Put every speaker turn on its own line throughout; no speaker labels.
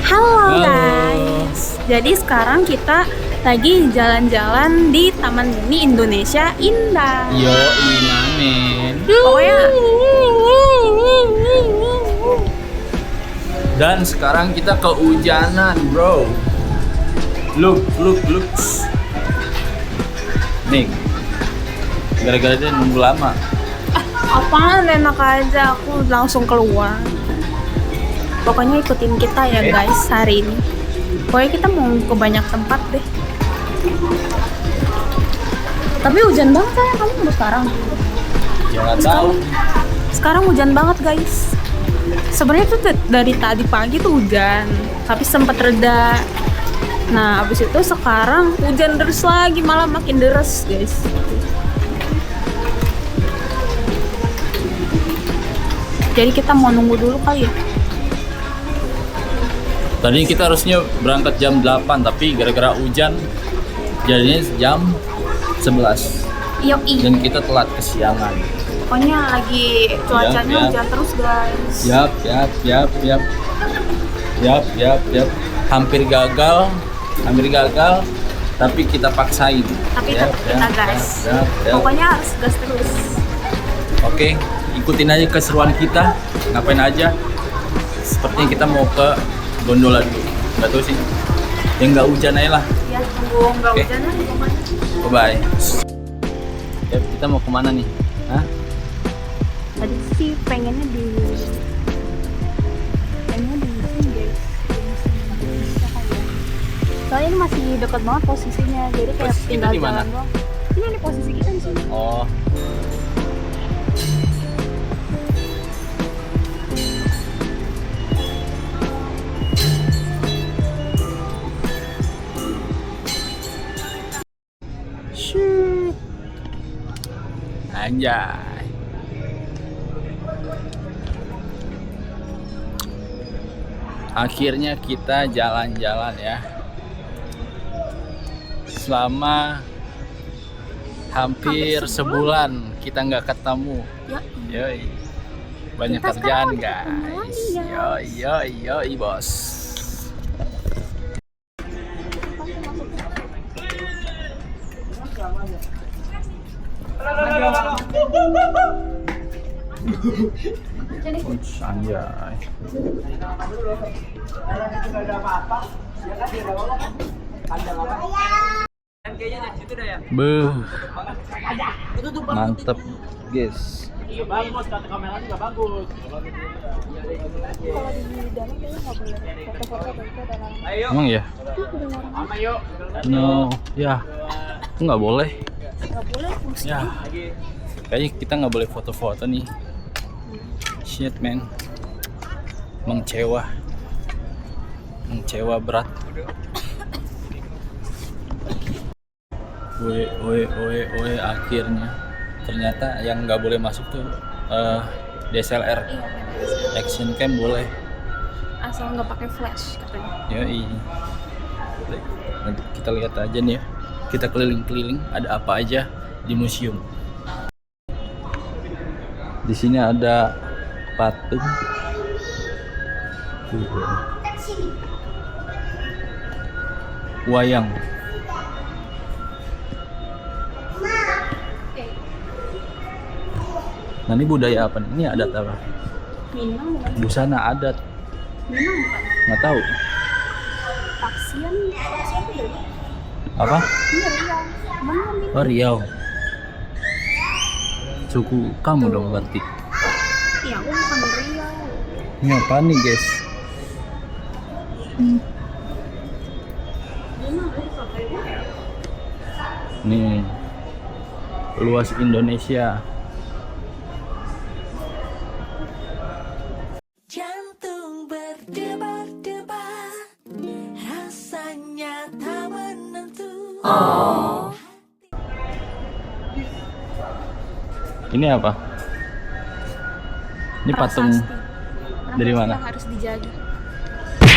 Halo guys, jadi sekarang kita lagi jalan-jalan di Taman Mini Indonesia Indah.
Yo, men.
Pokoknya
Dan sekarang kita kehujanan, bro. Look. Nih, gara-gara dia nunggu lama.
apaan, enak aja, aku langsung keluar. Pokoknya ikutin kita ya guys hari ini. Pokoknya kita mau ke banyak tempat deh. Tapi hujan banget ya, kamu mau sekarang?
Ya nggak tahu.
Sekarang hujan banget guys. Sebenarnya tuh dari tadi pagi tuh hujan, tapi sempat reda. Nah, habis itu sekarang hujan deras lagi, malah makin deras guys. Jadi kita mau nunggu dulu kali ya.
Tadi kita harusnya berangkat jam 8, tapi gara-gara hujan jadinya jam 11.
Yoi.
Dan kita telat kesiangan.
Pokoknya lagi cuacanya
Yap.
hujan terus guys.
Yap. Hampir gagal, tapi kita paksain.
Tapi tetap kita gas.
Yap.
Pokoknya harus gas terus.
Oke, ikutin aja keseruan kita. Ngapain aja? Sepertinya kita mau ke gondola dulu. Nggak tahu sih. Yang nggak hujan aja lah.
Ya, tunggu nggak
Oke.
hujan aja pokoknya.
Bye. Ya, kita mau kemana nih? Hah?
Tadi sih pengennya di sini guys. Soalnya ini masih dekat banget posisinya, jadi kayak
Posisi kita
tinggal
di mana?
jalan doang. Ini posisi kita di sini.
Oh.
Shoot.
Anjay. Akhirnya kita jalan-jalan ya. Selama hampir sebulan kita nggak ketemu.
Ya.
Yoi. Banyak
Kita
kerjaan
sekarang ketemu
guys.
lagi, ya.
Yoi bos. Ush, anjay. Beuh. Mantep, guys.
Kalau di dalam kayaknya nggak boleh foto-foto dari itu dalam.
Emang ya? No, ya. Nggak boleh.
Nggak boleh fungsi.
Ya. Kayaknya kita nggak boleh foto-foto nih. Shit man. Mengecewa berat. Oe, akhirnya ternyata yang nggak boleh masuk tuh DSLR.
Iya,
Action cam boleh.
asal nggak pakai flash katanya.
Yoi. Nanti kita lihat aja nih ya. Kita keliling-keliling ada apa aja di museum. Di sini ada patung. Wayang. Nah, ini budaya apa nih? Ini adat apa?
Minang bukan?
Busana adat.
Minang bukan?
Nggak tahu.
Paksian itu dari
Apa?
ini Riau. Mana nih?
Oh, Riau. Suku kamu dong berarti.
Ya aku bukan Riau.
Ini apa nih, guys? Nih. Luas Indonesia.
Jantung berdebar-debar, rasanya tak menentu.
Ini apa? Ini patung
Prasasti.
dari
Prasasti
mana?
yang harus dijaga.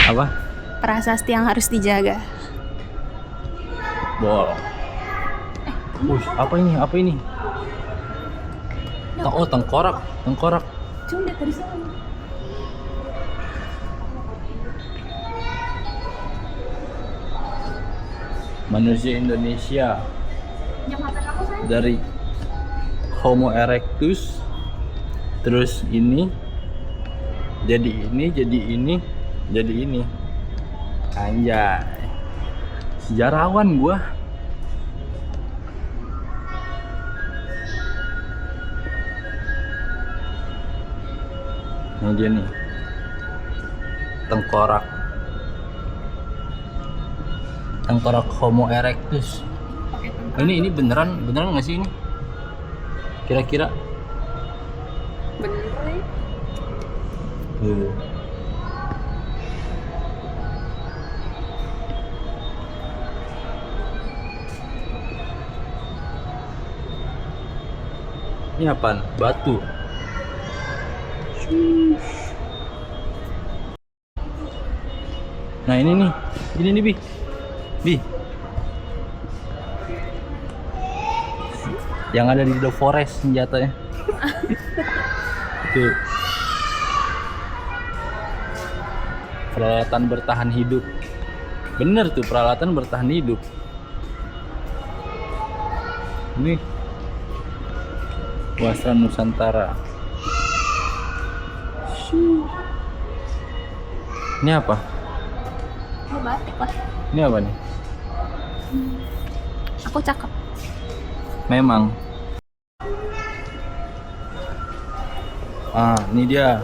Apa?
Prasasti yang harus dijaga.
Bol. Apa ini? Apa ini? Oh, tengkorak.
Cuma lihat dari sana.
manusia Indonesia
Yang HP kamu saya?
dari Homo erectus, terus ini jadi ini, jadi ini, jadi ini. Anjay, sejarawan gua. Ini dia nih, tengkorak Homo erectus. Ini beneran nggak sih ini? Kira-kira?
Bener ya?
Tuh. Ini apaan? Batu. Nah ini nih, Bi. Yang ada di The Forest senjatanya. Tuh. Peralatan bertahan hidup. Bener tuh, peralatan bertahan hidup. Ini Wasra Nusantara. Ini apa?
Ini batik lah.
Ini apa nih?
Aku cakep.
Memang. Ini dia.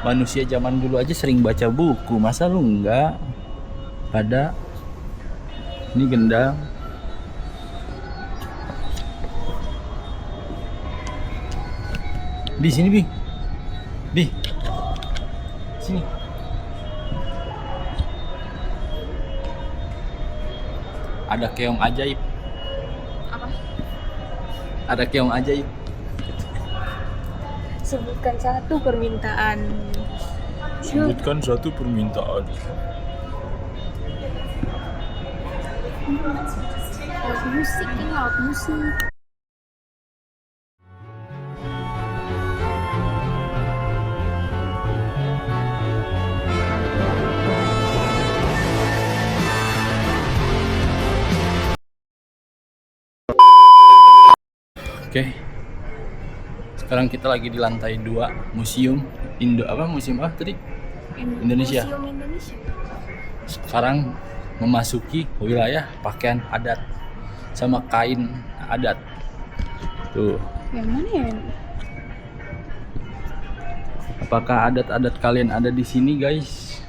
Manusia zaman dulu aja sering baca buku, masa lu enggak? Ada. Ini gendang. Di sini, Bi. Sini. Ada keong ajaib.
Apa?
Ada keong ajaib.
Sebutkan satu permintaan.
Sebutkan satu permintaan.
Alat musik, ini alat musik.
Oke. Sekarang kita lagi di lantai 2 museum museum apa tadi? Indonesia.
Museum Indonesia.
Sekarang memasuki wilayah pakaian adat sama kain adat. Tuh.
Yang mana ya?
Apakah adat-adat kalian ada di sini, guys?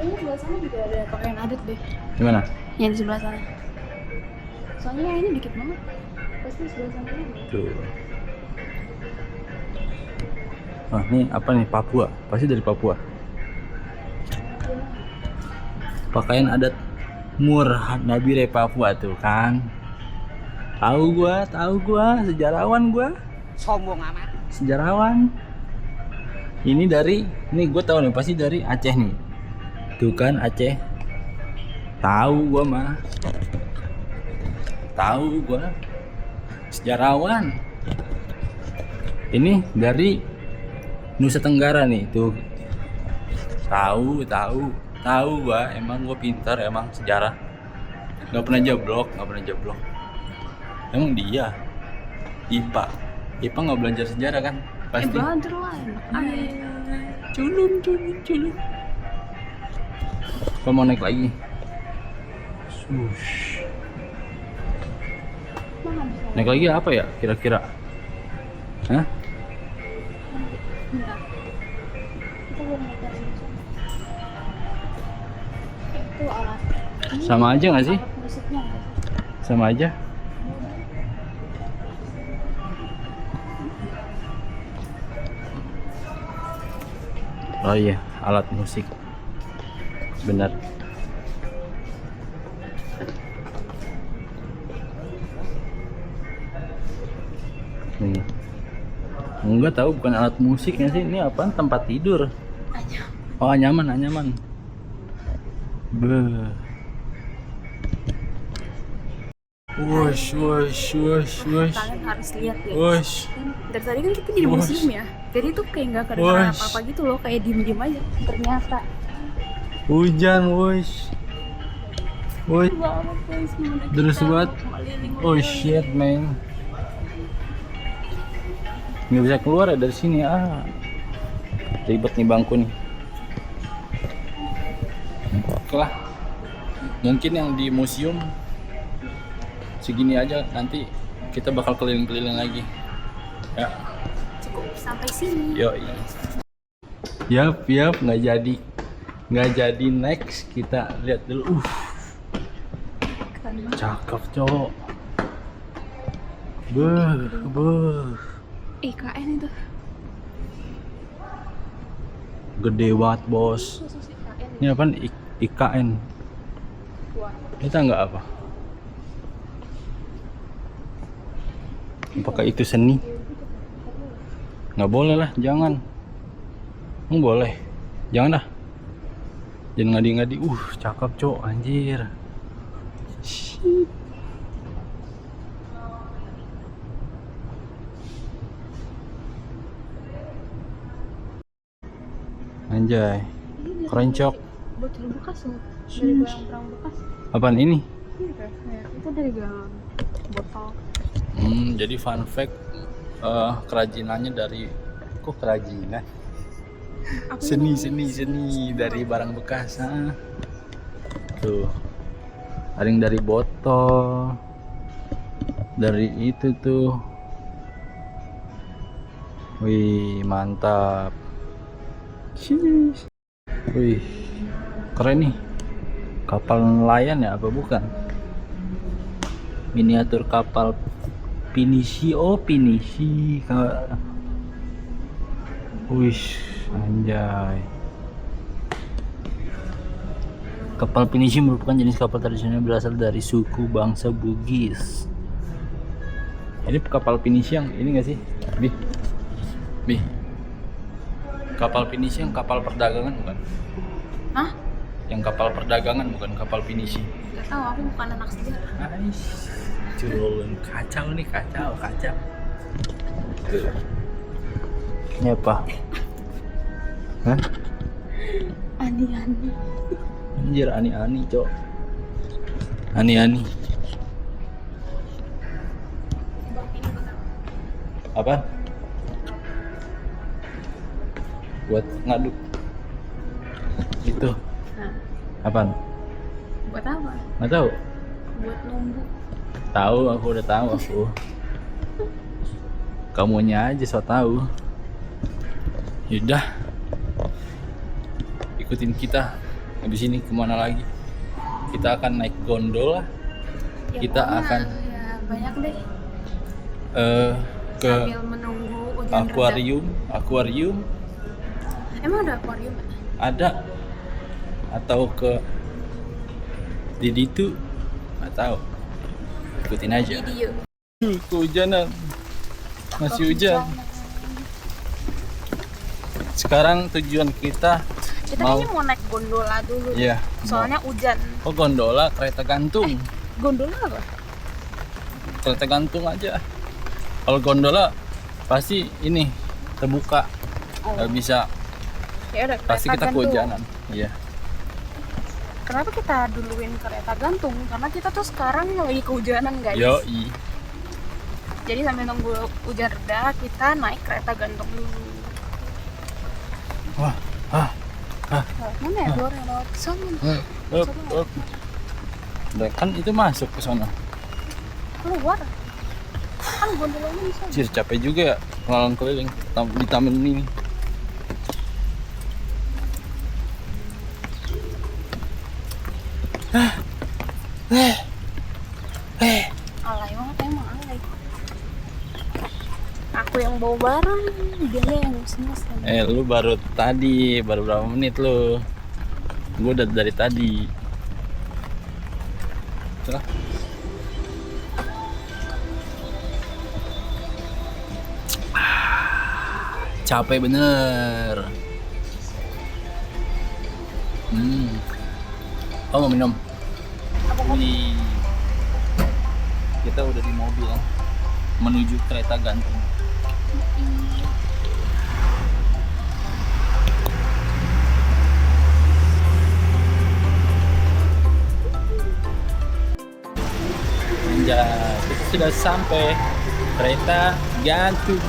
Ini sebelah sana juga ada pakaian adat deh.
Gimana?
Yang di sebelah sana. Soalnya yang ini dikit banget. Pasti sebelah sana ada.
Tuh. Ini apa nih? Papua. Pasti dari Papua. Pakaian adat Mur Nabire Papua tuh kan. Tahu gua, sejarawan gua.
Sombong amat.
Sejarawan. Ini gua tahu nih pasti dari Aceh nih. Tuh kan Aceh. Tahu gua mah. Tahu gua. Sejarawan. Ini dari Nusa Tenggara nih, tuh. Tahu gua, emang gua pintar, emang sejarah. Gak pernah jeblok. Emang dia IPA nggak belajar sejarah kan? Pasti.
Belajar lah.
Culun. Apa mau naik lagi? Naik lagi apa ya kira-kira? Hah?
Bentar. Kita belum naik dari sana. Itu alat. Ini
Sama aja nggak sih?
alat musiknya nggak sih?
Sama aja. Oh iya, alat musik. Benar. Nih. Enggak tahu, bukan alat musiknya sih. Ini apaan? Tempat tidur. Oh, anyaman. Beuh. Wush.
Kalian harus lihat ya.
Wush.
Dari tadi kan kita di
Wah.
museum ya. Jadi tuh kayak nggak kedengeran
Wah.
apa-apa gitu loh, kayak diem-diem aja. Ternyata
Hujan, wush. Woi,
Banget guys, gimana
Terus
kita
buat?
mau keliling
Oh
guys.
shit, man. Nggak bisa keluar ya dari sini. Ribet nih bangku nih. Oke lah. Mungkin yang di museum segini aja, nanti kita bakal keliling-keliling lagi. Ya,
Cukup sampai sini.
yoi. Yap, nggak jadi next. Kita lihat dulu.
Keren banget.
Cakep cowok. Beuh.
IKN itu.
Gede banget bos.
Khusus IKN.
Ini apaan? IKN.
Wah.
Kita nggak apa? Apakah itu seni? Nggak boleh lah, jangan. Nggak boleh. Jangan dah. Jangan ngadi-ngadi. Cakep cowok, anjir. Shit. Anjay, keren cok.
Botol bekas loh. Dari barang-barang bekas.
Apaan ini?
Iya, itu dari dalam botol.
Jadi fun fact, kerajinannya dari kerajinan?
Apa
Seni dari barang bekas. Tuh, ada yang dari botol, dari itu tuh. Wih, mantap. Sheesh. Wih, keren nih. Kapal nelayan ya apa bukan? Miniatur kapal pinisi. Oh, pinisi. Wih, anjay. Kapal pinisi merupakan jenis kapal tradisional berasal dari suku bangsa Bugis. Ini kapal pinisi yang ini enggak sih? Bi. Kapal pinisi yang kapal perdagangan bukan?
Hah?
Yang kapal perdagangan bukan kapal pinisi.
Gak tahu, aku bukan anak sejarah.
Ais, culun kacau nih, kacau. Tuh. Ini apa? Hah?
Ani-ani.
Anjir, ani-ani, cok. Ani-ani. Apa? Buat ngaduk. Itu.
Nah,
Apaan?
buat apa?
Nggak tahu.
Buat numbu.
Tahu, aku udah tahu aku. Kamunya aja so tahu. Yaudah, ikutin kita. Habis ini kemana lagi? Kita akan naik gondola.
Ya,
Kita
pokoknya,
akan
ya banyak deh.
ke
Sambil menunggu hujan
akuarium
reda. Emang ada akuarium?
ada, atau ke Didi tuh nggak tahu. Ikutin aja.
Video.
Kehujanan, masih hujan. Sekarang tujuan kita
Kita kayaknya mau naik gondola dulu.
Iya.
Soalnya hujan.
Oh, gondola kereta gantung.
Gondola apa?
Kereta gantung aja. Kalau gondola pasti ini terbuka, nggak bisa.
Ya udah,
Pasti
kereta
kita
gantung.
kehujanan. Iya.
Kenapa kita duluin kereta gantung? Karena kita tuh sekarang lagi kehujanan guys.
Yoi.
Jadi sambil nunggu hujan reda, kita naik kereta gantung dulu.
Wah,
Lewat mana ya? Keluar yang lewat sana.
up. Udah, kan itu masuk ke sana.
Keluar. Kan gondolanya di sana.
Cir, capek juga ya ngelalang keliling di taman ini.
Alay banget emang, alay. Aku yang bawa barang, dia yang mesen-mesen.
Lu baru berapa menit lu? Gue udah dari tadi. Celah. Capek bener. Oh, mau minum? Wih. Kita udah di mobil menuju kereta gantung. sudah sampai kereta gantung,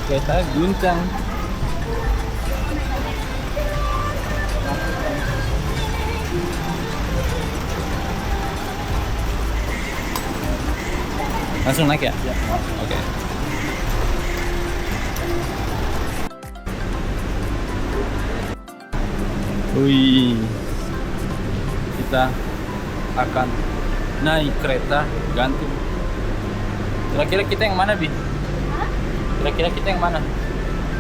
kereta guncang. Langsung naik ya? Oke. Wih, kita akan naik kereta gantung. Kira-kira kita yang mana, Bi? Kira-kira kita yang mana?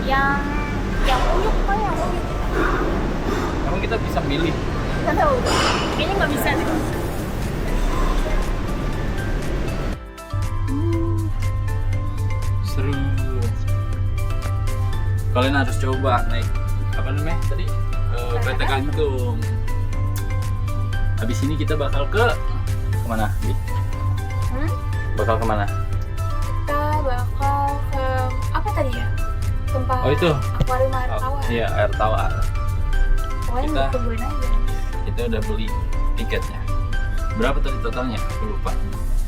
Yang uyuk kok yang uyuk.
Emang kita bisa milih?
Nggak tahu. Kayaknya nggak bisa deh.
Seru. Kalian harus coba naik apa namanya tadi? Kereta gantung. Habis ini kita bakal kemana? Bi? Bakal kemana?
Kita bakal ke apa tadi ya? Tempat
Oh itu.
akuarium air tawar.
Iya, air tawar.
Pokoknya
Kita-
ditungguin aja.
Kita udah beli tiketnya. Berapa tadi totalnya? Aku lupa.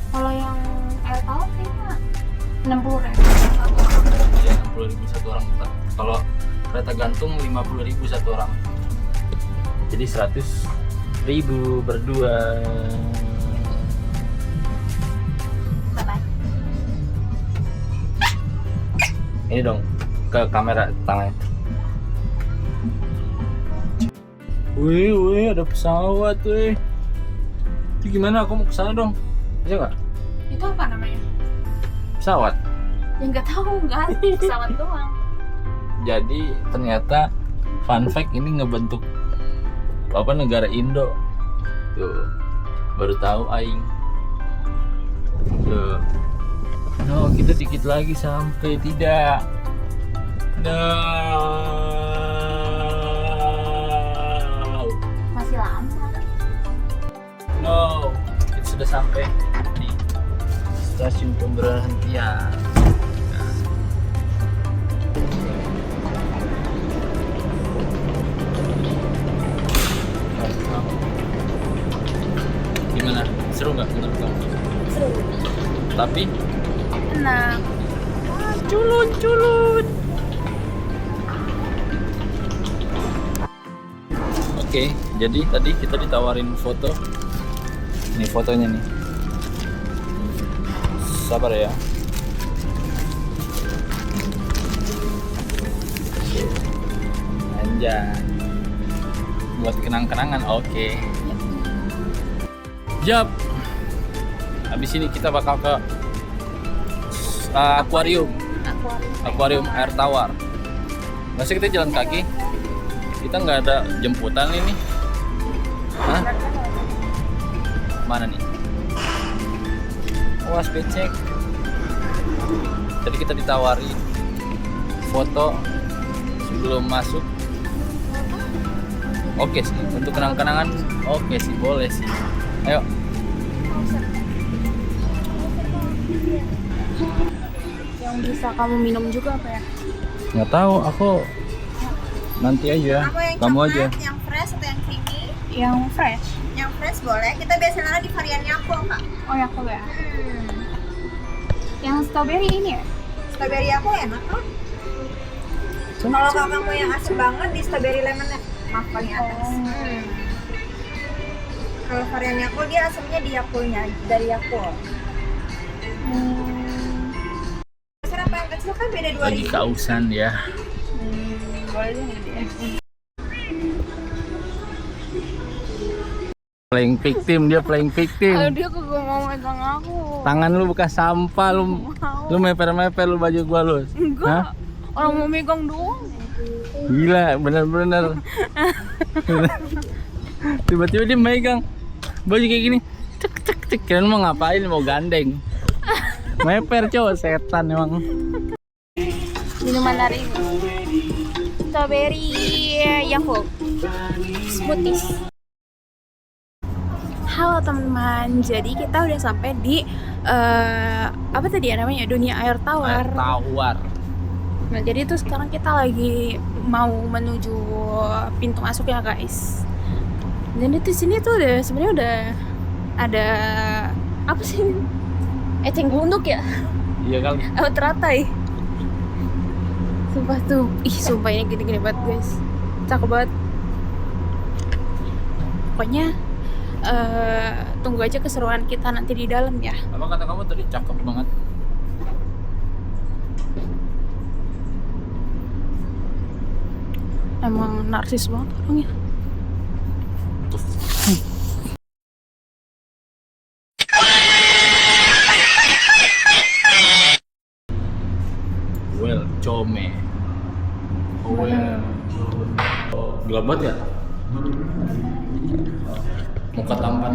Kalau yang air tawar kayaknya 60.000.
Iya, 60.000 satu orang. Kalau kereta gantung 50.000 satu orang. Jadi 100.000 berdua.
Bye-bye.
Ini dong ke kamera tangannya. Wih, ada pesawat, wih. Itu gimana? Aku mau kesana dong. Bisa nggak?
Itu apa namanya?
Pesawat.
Ya nggak tahu, nggak ada pesawat doang.
Jadi ternyata fun fact ini ngebentuk apa negara Indo. Tuh. Baru tahu aing. Tuh. No, kita dikit lagi sampai tidak. No.
Masih lama.
No, kita sudah sampai di stasiun pemberhentian. Gimana? Seru nggak menurut kamu?
Seru.
Tapi
Enak.
culun. Oke, jadi tadi kita ditawarin foto. Ini fotonya nih. Sabar ya. Anjay. Buat kenang-kenangan, oke. Jap. Habis ini kita bakal ke akuarium. Akuarium air tawar. Masa kita jalan kaki? Kita nggak ada jemputan ini. Hah? Mana nih? Awas becek. Tadi kita ditawari foto sebelum masuk. Oke sih, untuk kenang-kenangan oke sih, boleh sih. Ayo.
Yang bisa kamu minum juga apa ya?
Nggak tahu, aku nanti aja.
Aku yang
Kamu
coklat,
aja.
yang fresh atau yang creamy?
Yang fresh.
Yang fresh boleh. Kita biasanya ada di variannya aku, Kak.
Oh ya aku ya. Yang strawberry ini ya?
Strawberry aku enak kok. Kalau kamu yang asam banget di strawberry lemon ya, maaf paling atas. Kalau variannya aku dia asamnya di Yakultnya, dari Yakult. Biasanya apa yang kecil kan beda 2.000.
Lagi kausan ya.
Boleh deh.
Playing victim, dia playing victim.
Aduh dia kagak mau megang aku.
Tangan lu bekas sampah, lu meper-meper lu baju gua lu.
Enggak.
Hah?
Orang mau megang doang.
Gila, bener-bener. Tiba-tiba dia megang baju kayak gini. Cek cek cek, kirain mau ngapain, mau gandeng. Meper cowok, setan emang.
Minuman hari ini. Strawberry Yakult smoothies. Halo teman-teman, jadi kita udah sampai di apa tadi ya namanya, dunia air tawar.
Air tawar.
Nah jadi itu sekarang kita lagi mau menuju pintu masuk ya guys. Dan itu sini tuh udah sebenarnya udah ada apa sih? Eceng Gondok ya?
Iya kali.
Oh teratai. Sumpah tuh, sumpah ini gini-gini banget guys. Cakep banget. Pokoknya tunggu aja keseruan kita nanti di dalam ya.
Apa kata kamu tadi cakep banget?
Emang narsis banget orangnya.
Well, Come. Well. Gelap banget ya? Muka tampan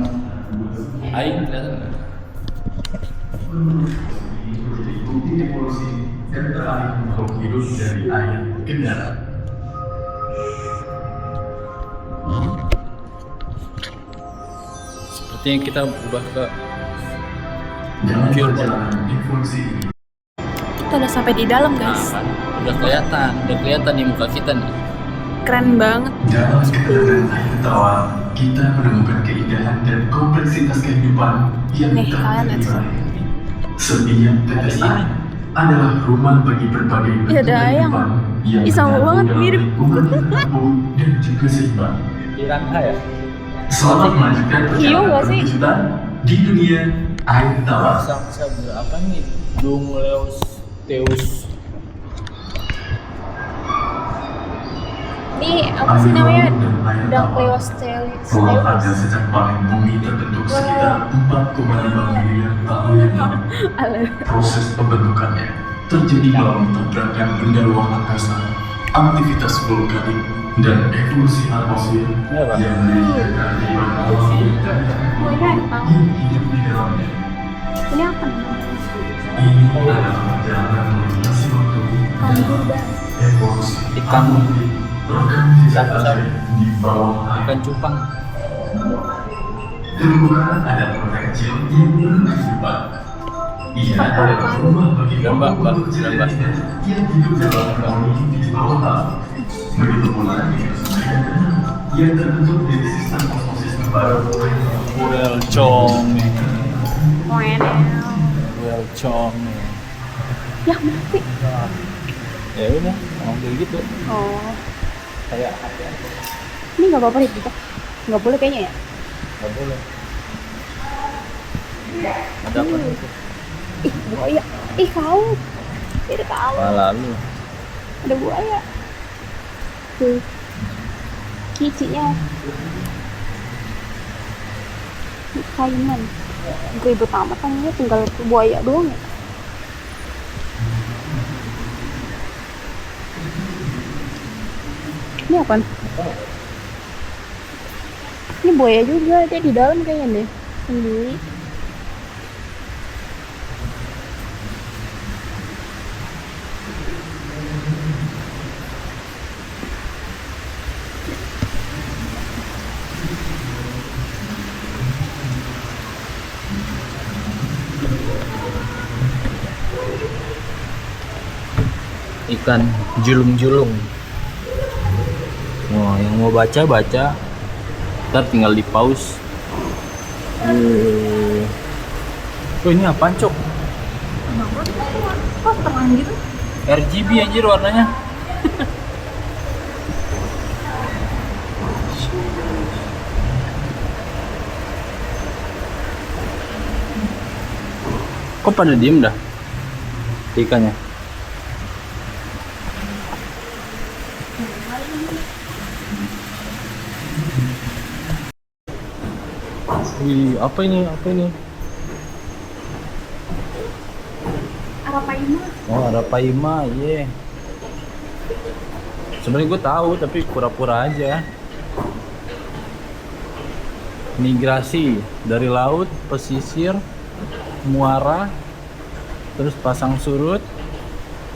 Aing kelihatan nggak?
Bukti evolusi dan teralih makhluk hidup dari air ke darat.
Sepertinya kita berubah ke
Dalam
Pure
perjalanan evolusi ini,
Kita udah sampai di dalam
nah,
guys.
kan? Udah kelihatan nih muka kita nih.
Keren banget.
dalam ketenangan air tawar, kita menemukan keindahan dan kompleksitas kehidupan yang
Nih,
tak
kalian lihat.
ternilai. Setiap tetes air adalah rumah bagi berbagai
Ih, ada ayam.
kehidupan yang
Ih, sama
menyatu
banget,
dalam
mirip.
lingkungan yang rapuh dan juga seimbang.
Piranha ya?
Selamat melanjutkan
Hiu
perjalanan
nggak sih?
berkejutan di dunia air tawar.
Raksasa berapa nih? Dumleosteus.
Ini apa sih namanya?
Dunkleosteus telah ada sejak paling bumi terbentuk sekitar 4,5 miliar tahun yang lalu. Proses pembentukannya terjadi melalui tabrakan benda luar angkasa, aktivitas vulkanik, dan evolusi atmosfer
Apa?
yang menyebabkan kehidupan alam dan yang hidup di dalamnya.
Ini apa namanya?
Ini adalah perjalanan melintasi waktu dan evolusi
Ikan.
organisasi
Sapu-sapu.
di bawah air.
Ikan cupang.
Terbuka ada proyek kecil yang belum kehidupan. Ia adalah rumah bagi
Gambar.
yang hidup dalam harmoni di bawah laut. Begitu pula dengan sungai dan danau yang terbentuk dari sistem osmosis baru.
Well, Come.
Wow.
Well, Come.
Ya mati.
Ya udah, emang kayak gitu.
Oh.
Kayak apa ya?
Ini nggak apa-apa gitu. Nggak boleh kayaknya ya.
Nggak boleh. Ada apa itu?
Ih buaya. Ih kau. Tidak tahu.
Lalu.
Ada buaya. Tuh. Kicinya. Kaiman. Ribet amat kan ini tinggal buaya doang ya. Ini apa? Ini buaya juga, dia di dalam kayaknya deh. Sendiri.
Ikan julung-julung. Wah, yang mau baca. Ntar tinggal di pause. Oh, ini apaan, Cok?
Kok terang gitu?
RGB anjir warnanya. Kok pada diem dah ikannya? Wih, apa ini?
Arapaima.
Oh, Arapaima, iya. Sebenarnya gue tahu, tapi pura-pura aja. Migrasi dari laut, pesisir, muara, terus pasang surut,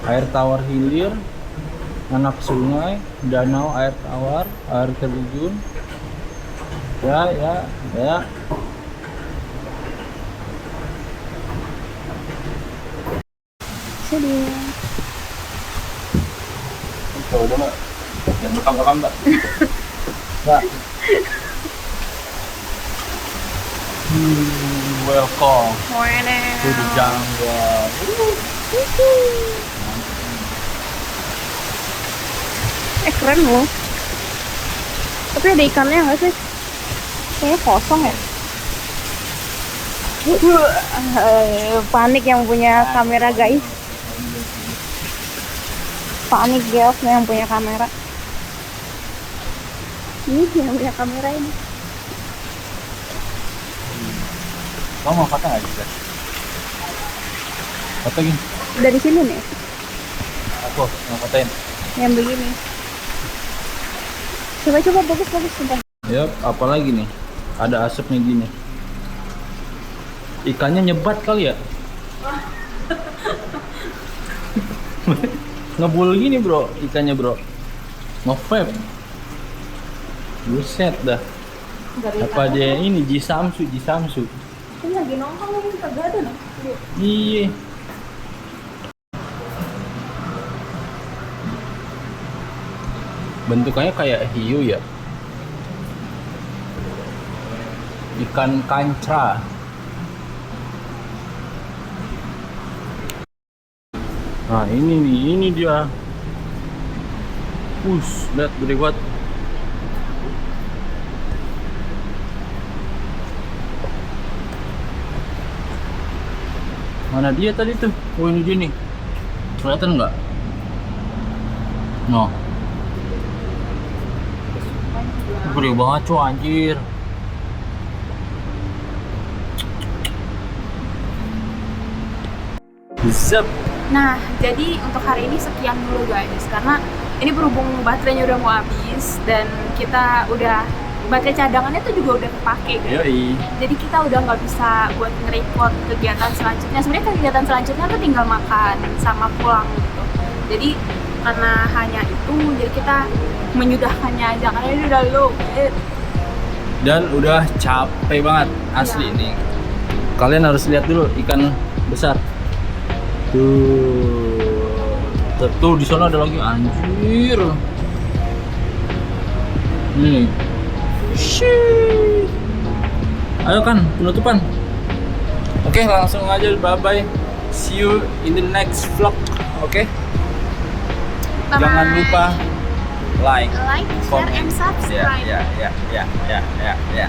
air tawar hilir, anak sungai, danau air tawar, air terjun. Ya.
Sedih.
Coba dulu. Jangan rekam, Mbak. Mbak. welcome
Wow.
to the jungle.
Keren loh. Tapi ada ikannya nggak sih? Kayaknya kosong ya. Panik yang punya kamera guys. Panik guys yang punya kamera. Ini yang punya kamera ini.
Kamu mau foto nggak juga? Foto gini.
Dari sini nih,
Aku mau fotoin.
yang begini. Coba bagus sumpah.
Yap, apalagi nih? Ada asapnya gini. Ikannya nyebat kali ya? Ngebul gini bro, ikannya bro. Nge-vape. Buset dah. Apa dia ini Jisamsu?
Ini lagi nongkrong lagi kagak ada nih.
Iya. Bentukannya kayak hiu ya. Ikan kancra. Nah ini dia. Lihat gede banget. Mana dia tadi tuh? Oh ini dia nih. Kelihatan nggak? No. Gede banget cuy anjir. Zep.
Nah, jadi untuk hari ini sekian dulu guys, karena ini berhubung baterainya udah mau habis dan kita udah baterai cadangannya tuh juga udah kepake gitu.
Yoi.
Jadi kita udah nggak bisa buat nge-record kegiatan selanjutnya. Sebenarnya kegiatan selanjutnya tuh tinggal makan sama pulang gitu. Jadi karena hanya itu, jadi kita menyudahkannya aja karena ini udah low.
Dan udah capek banget asli nih. Kalian harus lihat dulu ikan besar. Tuh di sana ada lagi anjir. Nih. Shhh. Ayo kan penutupan. Oke, langsung aja bye bye. See you in the next vlog. Oke.
Bye-bye.
Jangan lupa like,
Like, share,
comment.
and subscribe.
Ya.